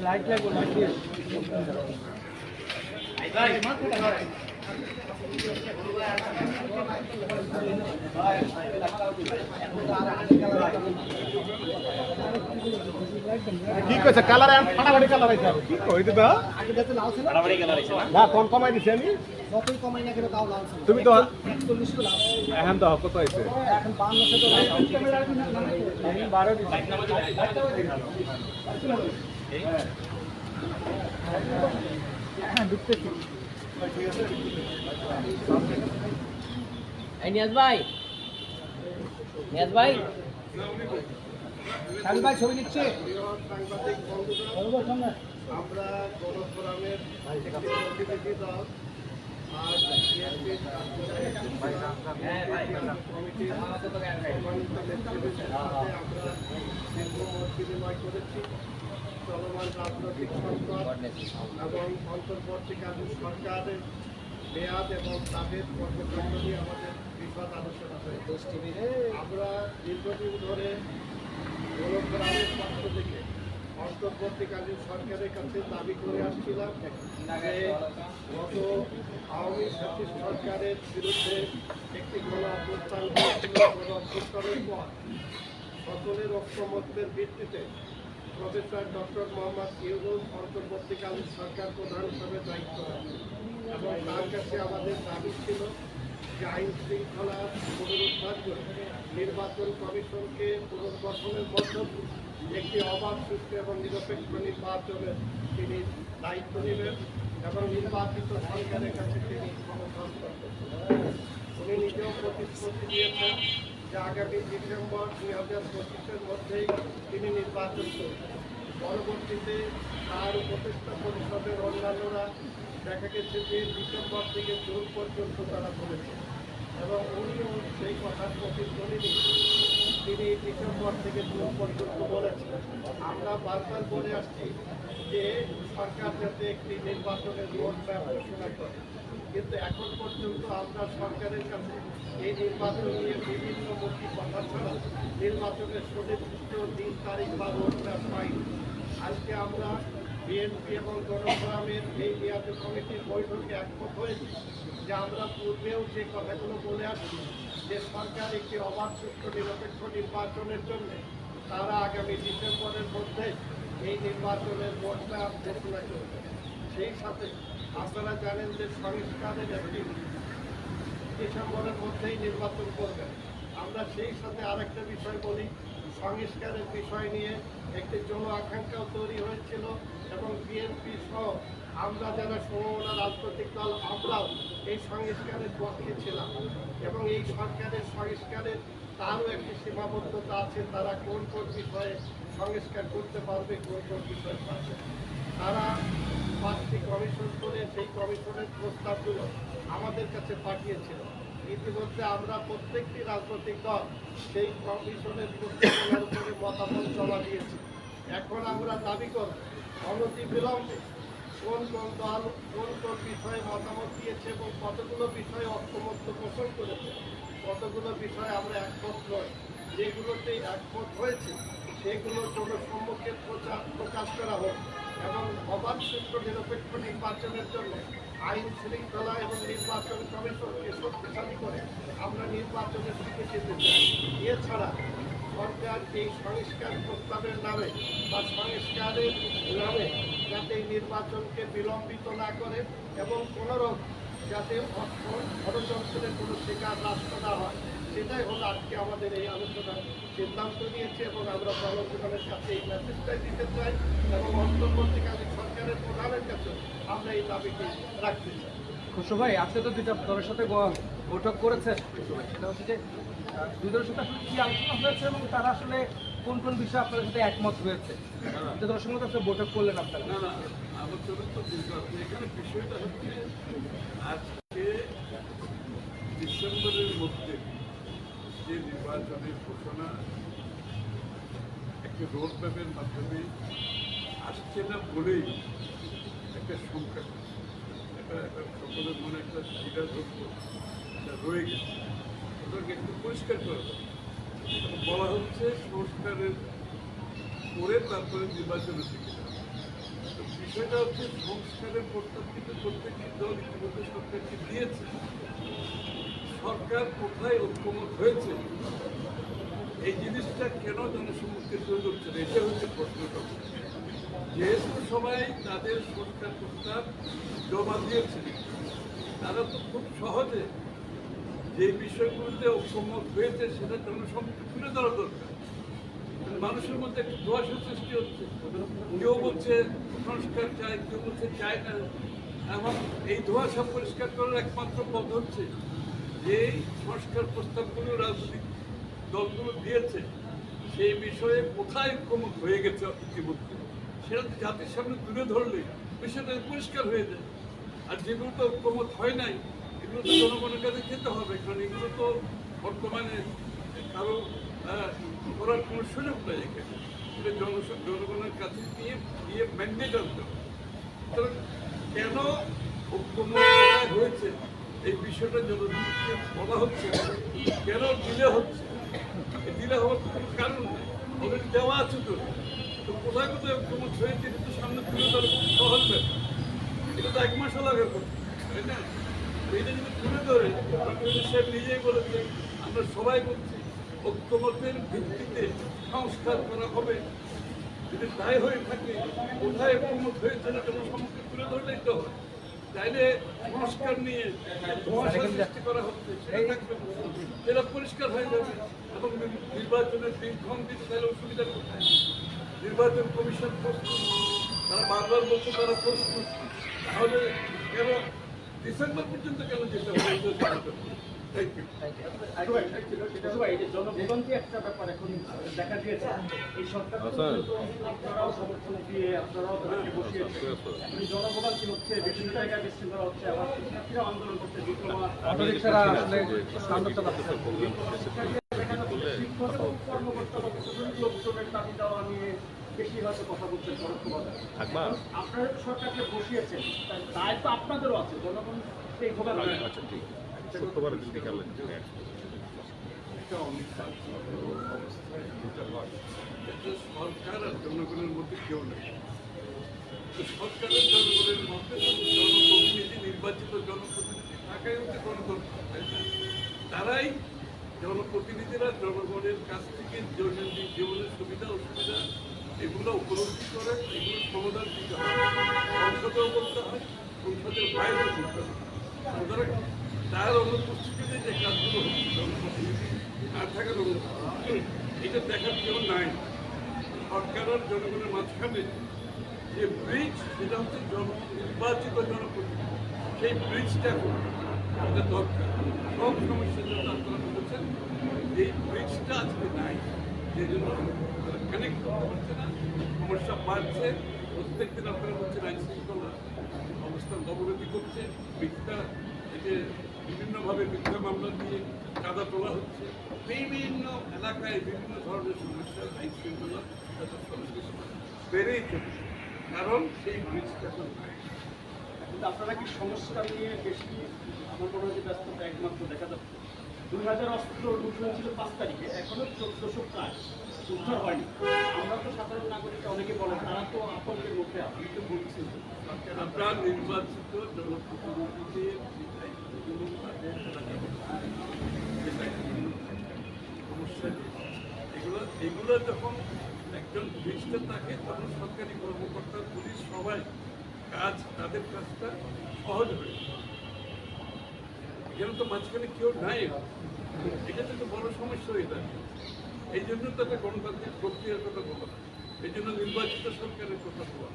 Light লাগবে light দিয়ে কি কইছে কালার ফাটাফাটি কালার আইছে কি কইতে দাও আগে দেখতে লাল ছিল ফাটাফাটি কালার আইছে না কম কমাই দিছি আমি যতই কমাই না কেন তাও লাল ছিল তুমি তো 41 ছিল লাল এখন তো কত আইছে এখন 52 ছিল লাল ক্যামেরা কি না 12 দিছি হ্যাঁ ঢুকতেছি এই নিয়াজ ভাই শামিম ভাই ছবি নিচ্ছে আমরা গণফোরামের একটি প্রতিনিধি দল আজ কমিটির সম্মানিত নেতৃবৃন্দের সাথে আমরা দীর্ঘ মত বিনিময় করেছি চলমান রাজনৈতিক সংকট এবং অন্তর্বর্তীকালীন সরকারের মেয়াদ এবং তাদের কর্মকাণ্ড নিয়ে আমাদের বিশদ আলোচনা হয়েছে আমরা দীর্ঘদিন ধরে গণফোরামের পক্ষ থেকে অন্তর্বর্তীকালীন সরকারের কাছে দাবি করে আসছিলাম যে গত আওয়ামী ফ্যাসিস্ট সরকারের বিরুদ্ধে একটি গণ অভ্যুত্থান হয়েছিল। গণ অভ্যুত্থানের পর সকলের ঐক্যমত্যের ভিত্তিতে প্রফেসর ডক্টর মোহাম্মদ ইউনূস অন্তর্বর্তীকালীন সরকার প্রধান হিসেবে দায়িত্ব নেন এবং তার কাছে আমাদের দাবি ছিল যে আইন শৃঙ্খলা পুনরুদ্ধার করে নির্বাচন কমিশনকে পুনর্গঠনের মধ্য দিয়ে একটি অবাধ সুষ্ঠু এবং নিরপেক্ষ নির্বাচনের তিনি দায়িত্ব নেবেন এবং নির্বাচিত সরকারের কাছে তিনি ক্ষমতা হস্তান্তর করবেন। উনি নিজেও প্রতিশ্রুতি দিয়েছেন যে আগামী ডিসেম্বর 2025-এর মধ্যেই তিনি নির্বাচন করবেন। পরবর্তীতে তার উপদেষ্টা পরিষদের অন্যান্যরা দেখা গেছে যে ডিসেম্বর থেকে জুন পর্যন্ত তারা বলেছে এবং উনিও সেই কথার প্রতিধ্বনি তিনি ডিসেম্বর থেকে জুন পর্যন্ত বলেছেন। আমরা বারবার বলে আসছি যে সরকার যাতে একটি নির্বাচনের রোড ম্যাপ ঘোষণা করে, কিন্তু এখন পর্যন্ত আমরা সরকারের কাছে এই নির্বাচন নিয়ে বিভিন্ন মুখী কথা ছাড়া নির্বাচনের সুনির্দিষ্ট দিন তারিখ বা রোড ম্যাপ পাইনি। আজকে আমরা বিএনপি এবং গণফোরামের এই মেয়াদী কমিটির বৈঠকে একমত হয়েছি যে আমরা পূর্বেও যে কথাগুলো বলে আসছি যে সরকার একটি অবাধ সুষ্ঠু নিরপেক্ষ নির্বাচনের জন্য তারা আগামী ডিসেম্বরের মধ্যে এই নির্বাচনের রোডম্যাপ ঘোষণা করবে। সেই সাথে আপনারা জানেন যে সংস্কারের একটি ডিসেম্বরের মধ্যেই নির্বাচন করবেন। আমরা সেই সাথে আরেকটা বিষয় বলি, সংস্কারের বিষয় নিয়ে একটি জন আকাঙ্ক্ষাও তৈরি হয়েছিল এবং বিএনপি সহ আমরা যারা সমমনা রাজনৈতিক দল আমরাও এই সংস্কারের পক্ষে ছিলাম এবং এই সরকারের সংস্কারের তারও একটি সীমাবদ্ধতা আছে, তারা কোন কোন বিষয়ে সংস্কার করতে পারবে, কোন কোন বিষয়ে পারবে। তারা 5টি কমিশন করে সেই কমিশনের প্রস্তাবগুলো আমাদের কাছে পাঠিয়েছিল। ইতিমধ্যে আমরা প্রত্যেকটি রাজনৈতিক দল সেই কমিশনের প্রস্তাবনার উপরে মতামত জমা দিয়েছি। এখন আমরা দাবি করব অনতিবিলম্বে কোন কোন দল কোন কোন বিষয়ে মতামত দিয়েছে এবং কতগুলো বিষয়ে ঐক্যমত্য পোষণ করেছে, কতগুলো বিষয়ে আমরা একমত নই। যেগুলোতে একমত হয়েছে সেগুলোর জন্য সম্মুখে প্রকাশ করা হোক এবং অবাধ সুষ্ঠু নিরপেক্ষ নির্বাচনের জন্য আইন শৃঙ্খলা এবং নির্বাচন কমিশনকে শক্তিশালী করে আমরা নির্বাচনের দিকে যেতে চাই। এছাড়া সরকার এই সংস্কার প্রস্তাবের নামে বা সংস্কারের নামে যাতে এই নির্বাচনকে বিলম্বিত না করে এবং কোনোরকম যাতে ষড়যন্ত্রের কোনো শিকার রাষ্ট্র না হয়, সেটাই হলো আজকে আমাদের এই আলোচনার সিদ্ধান্ত নিয়েছে এবং আমরা জনগণের কাছে এই মেসেজটাই দিতে চাই এবং অন্তর্বর্তীকালীন সরকারের প্রধানের কাছে আমরা এই দাবিটি রাখতে চাই। খুশু ভাই, আজকে তো দুইটা দলের সাথে বৈঠক করেছেন, সেটা হচ্ছে যে দুই দলের সাথে কি আলোচনা হয়েছে এবং তারা আসলে কোন কোন বিষয়ে আপনাদের সাথে একমত হয়েছে? দুই দলের সঙ্গে তো বৈঠক করলেন আপনারা। না না, আলোচনা তো এখানে বিষয়টা হচ্ছে আজকে ডিসেম্বরের মধ্যে যে নির্বাচনের ঘোষণা একটি রোড ম্যাপের মাধ্যমে আসছে না বলেই একটা সংখ্যা একটা সকলের মনে একটা দ্বিধা রয়ে গেছে। ওটাকে একটু পরিষ্কার করা বলা হচ্ছে সংস্কারের করে তারপরে নির্বাচনের দিকে বিষয়টা হচ্ছে সংস্কারের প্রস্তাব কিন্তু প্রত্যেকটি দল ইতিমধ্যে সরকারকে দিয়েছে। সরকার কোথায় ঐক্যমত হয়েছে এই জিনিসটা কেন জনসম্মুখে তুলে ধরছে না, এটা হচ্ছে প্রশ্নটা। যেহেতু সবাই তাদের সরকার প্রস্তাব জমা দিয়েছে, তারা তো খুব সহজে যে বিষয়গুলোতে ঐক্যমত হয়েছে সেটা জনসম্মুখে তুলে ধরা দরকার। মানুষের মধ্যে একটা ধোঁয়াশা সৃষ্টি হচ্ছে, কেউ বলছে সংস্কার চায়, কেউ বলছে চায় না। এবং এই ধোঁয়াশা পরিষ্কার করার একমাত্র পথ হচ্ছে যে সংস্কার প্রস্তাবগুলো রাজনৈতিক দলগুলো দিয়েছে সেই বিষয়ে কোথায় ঐক্যমত হয়ে গেছে ইতিমধ্যে, সেটা জাতির সামনে তুলে ধরলে বিষয়টা পরিষ্কার হয়ে যায়। আর যেগুলো তো ঐক্যমত হয় নাই এগুলো তো জনগণের কাছে যেতে হবে, কারণ এগুলো তো বর্তমানে কারো করার কোনো সুযোগ নেই এখানে। এটা জনগণের কাছে গিয়ে ম্যান্ডেট আনতে হবে। সুতরাং কেন ঐক্যমত হয়েছে এই বিষয়টা জনগণকে বলা হচ্ছে, কেন ডিলে হচ্ছে, ডিলে হওয়ার কোনো কারণ নেই, অলরেডি দেওয়া আছে তো। তো কোথায় কোথায় ঐক্যমত হয়েছে এটা তো সামনে তুলে ধরে খুব সহজ ব্যাপার। এটা তো 1 মাসও লাগার কথা, তাই না? এটা যদি তুলে ধরে সে নিজেই বলেছে, আমরা সবাই বলছি ঐক্যমতের ভিত্তিতে সংস্কার করা হবে। যদি তাই হয়ে থাকে কোথায় ঐক্যমত হয়েছে না জনসম্মুখে তুলে ধরলেই তো হয়। তাইলে সংস্কার নিয়ে ধোঁয়াশা সৃষ্টি করা হচ্ছে সেটা থাকবে না। সেটা পরিষ্কার হয়ে যাবে এবং নির্বাচনের দিনক্ষণ দিতে তাহলে অসুবিধা কোথায়? নির্বাচন কমিশন প্রস্তুত, তারা বারবার বলছে তারা প্রস্তুত, তাহলে কেন ডিসেম্বর পর্যন্ত কেন যেতে হবে? Thank you. এই যে জনভোগান্তি একটা ব্যাপার এখন দেখা দিয়েছে, এই সরকার আপনারাও সমর্থন দিয়ে আপনারাও তাদেরকে বসিয়েছেন, এখন জনভোগান্তি হচ্ছে, বিভিন্ন জায়গায় বিশৃঙ্খলা হচ্ছে, আবার শিক্ষার্থীরা আন্দোলন করছে, ডিপ্লোমা অটোরিকশারা আসলে সামনে চালাচ্ছে, শিক্ষক এবং কর্মকর্তা বা প্রশাসনিক লোকজনের দাবি দেওয়া নিয়ে বেশি হয়তো কথা বলছেন পরোক্ষভাবে। আপনারা সরকারকে বসিয়েছেন, তাই দায় তো আপনাদেরও আছে, জনগণ এই ভোগান। আচ্ছা ঠিক শুক্রবারের দিন বিকালে এটা অনেক অবস্থায় যেটা হয়, এটা সরকার আর জনগণের মধ্যে কেউ নেই। তো সরকারের জনগণের মধ্যে জনপ্রতিনিধি, নির্বাচিত জনপ্রতিনিধি থাকাই হচ্ছে গণতন্ত্র। তারাই জনপ্রতিনিধিরা জনগণের কাছ থেকে দৈনন্দিন জীবনের সুবিধা অসুবিধা এগুলো উপলব্ধি করে, এগুলো সমাধান দিতে হয়। সংসদেও বলতে হয়, সংসদের বাইরেও বলতে হয়। সুতরাং তার অনুপস্থিতিতে যে কাজগুলো হচ্ছে জনপ্রতিনিধি না থাকার এটা দেখার কেউ নাই। সরকার আর জনগণের মাঝখানে যে ব্রিজ, সেটা হচ্ছে নির্বাচিত জনপ্রতিনিধি, সেই ব্রিজটা এটা দরকার। সব সমস্যার জন্য আপনারা বলেছেন এই ব্রিজটা আজকে নাই, সেই জন্য কানেক্ট করতে পারছে না, সমস্যা বাড়ছে। প্রত্যেকদিন আপনারা বলছেন আইন শৃঙ্খলা অবস্থার অবনতি করছে, মিথ্যা যে বিভিন্নভাবে মিথ্যা মামলা দিয়ে চাঁদা তোলা হচ্ছে, বিভিন্ন এলাকায় বিভিন্ন ধরনের সমস্যা, আইন শৃঙ্খলা বেড়েই চলছে, কারণ সেই ব্রিজটা এখন নাই। কিন্তু আপনারা কি সমস্যা নিয়ে বেশি, আমার মনে হয় ব্যস্ততা একমাত্র দেখা যাচ্ছে। 2000 অস্ত্র লুট হয়েছিল 5 তারিখে, এখনো 1400 প্রায় উদ্ধার হয়নি। আমরা তো সাধারণ নাগরিক, অনেকে বলেন তারা তো আতঙ্কের মধ্যে আছে, তো বলছি আমরা নির্বাচিত জনপ্রতিনিধিদের সমস্যা এগুলো যখন একজন ব্রিজটা থাকে তখন সরকারি কর্মকর্তা, পুলিশ সবাই তাদের কাজটা সহজ হয়ে যায়। এখানে তো মাঝখানে কেউ নাই, এটা তো একটা বড় সমস্যা হয়ে যায়। এই জন্য তো একটা গণতান্ত্রিক প্রক্রিয়ার কথা বলা, এই জন্য নির্বাচিত সরকারের কথা বলা,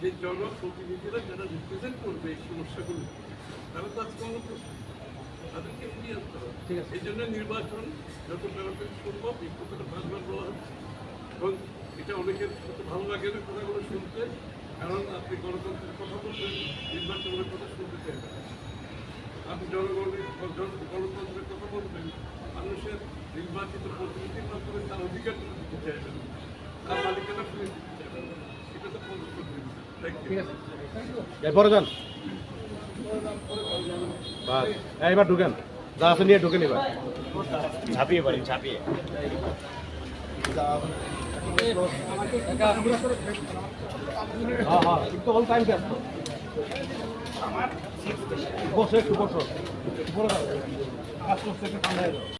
যে জনপ্রতিনিধিরা যারা রিপ্রেজেন্ট করবে এই সমস্যাগুলো, তারা তো আজকে অনুপস্থিত, তাদেরকে ফিরিয়ে আসতে হবে। এই জন্য নির্বাচন যত তাড়াতাড়ি সম্ভব, এই কথাটা বারবার বলা হচ্ছে। এবং এটা অনেকের সাথে ভালো লাগে না কথাগুলো শুনতে, কারণ আপনি গণতন্ত্রের কথা বলবেন, নির্বাচনের কথা শুনতে চাইবেন। আপনি জনগণের গণতন্ত্রের কথা বলবেন, মানুষের নির্বাচিত প্রতিনিধির মাধ্যমে তার অধিকারটা দিতে চাইবেন, তার মালিকানা ফিরে দিতে চাইবেন। এটা তো এরপরে যান এবার ঢুকেন, যা আছে নিয়ে ঢুকেন, এবার ঝাঁপিয়ে পারি ঝাঁপিয়ে হ্যাঁ একটু বল টাইম কেন বসো একটু বসো বলে দাও কাজ করছে একটু ঠান্ডা হয়ে যাও